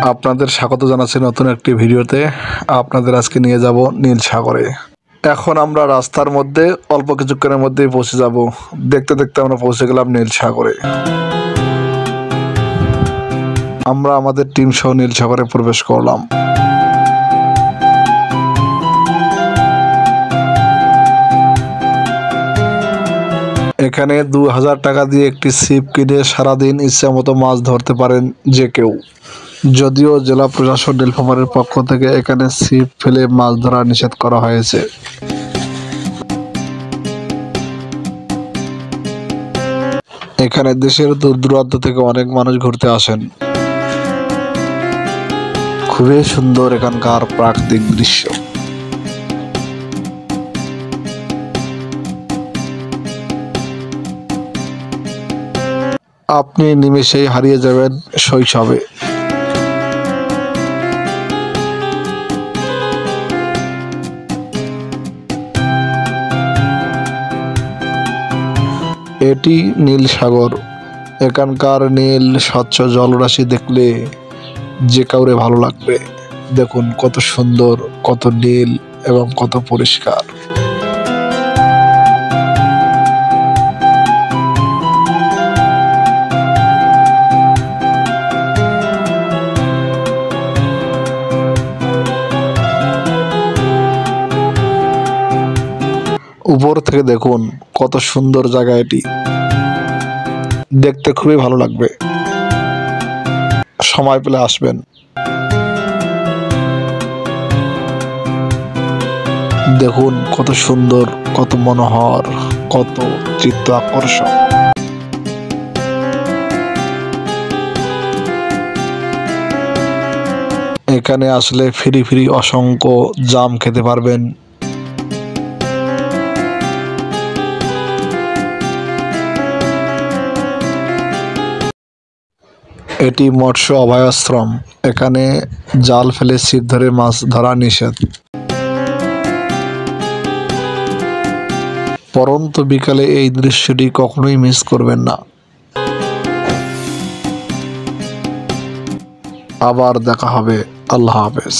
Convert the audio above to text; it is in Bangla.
আপনাদের স্বাগত জানাচ্ছি নতুন একটি ভিডিওতে। আপনাদের আজকে নিয়ে যাব নীল সাগরে। এখন আমরা রাস্তার মধ্যে অল্প কিছুক্ষণের মধ্যেই পৌঁছে যাব। দেখতে দেখতে আমরা পৌঁছে গেলাম নীল সাগরে। আমরা আমাদের টিম সহ নীল সাগরে প্রবেশ করলাম। এখানে 2000 টাকা দিয়ে একটি ছিপ কিনে সারাদিন ইচ্ছা মতো মাছ ধরতে পারেন যে কেউ। যদিও জেলা প্রশাসন নীলফামারীর পক্ষ থেকে এখানে ছিপ ফেলে মাছ ধরা নিষেধ করা হয়েছে। এখানে দেশের দূর দূরান্ত থেকে অনেক মানুষ ঘুরতে আসেন। খুবই সুন্দর এখানকার প্রাকৃতিক দৃশ্য। আপনি নিমেষেই হারিয়ে যাবেন শৈশবে। এটি নীল সাগর। এখানকার নীল স্বচ্ছ জলরাশি দেখলে যে কাউরে ভালো লাগবে। দেখুন কত সুন্দর, কত নীল এবং কত পরিষ্কার। উপর থেকে দেখুন কত সুন্দর জায়গা এটি। দেখতে খুবই ভালো লাগবে। সময় পেলে আসবেন। দেখুন কত সুন্দর, কত মনোহর, কত চিত্ত আকর্ষণ। এখানে আসলে ফ্রি ফ্রি অসংখ্য জাম খেতে পারবেন। এটি মৎস্য অভয়াশ্রম। এখানে জাল ফেলে ছিপ ধরে মাছ ধরা নিষেধ। পরন্ত বিকালে এই দৃশ্যটি কখনোই মিস করবেন না। আবার দেখা হবে। আল্লাহ হাফেজ।